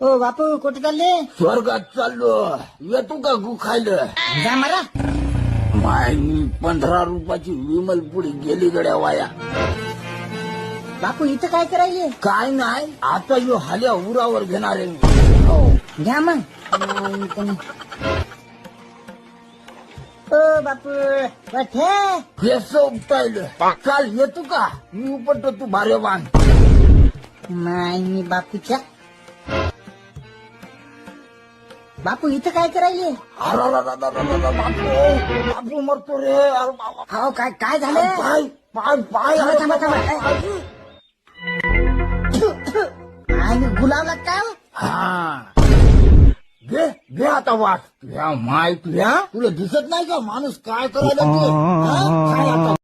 ओ बापू कुठे चालले? स्वर्गात चाललो. येतो का गु खायला? जा मारा. माय मी 15 रुपयाची विमल पुढे गेली गड्या वाया. बापू इथं काय करायले? काय नाही आता यो हाल्या उरावर घेणार आहे मी. हो घ्या मग. ओ बापू बठे. केस उपटायलं. चाल येतो का? मी उपटतो तू भारेवान. नाही मी बापूच्या. बापू इथं काय करायले? बापू मरतो रे. अरे बाबा. हो काय काय झालं? पाय पाय पाय थांबा, थांबा, आणि गुलावला काय? हा घे घे आता वाट. तुझ्या माय तुझ्या तुला दिसत नाही का माणूस काय करायला ते? हा? काय आता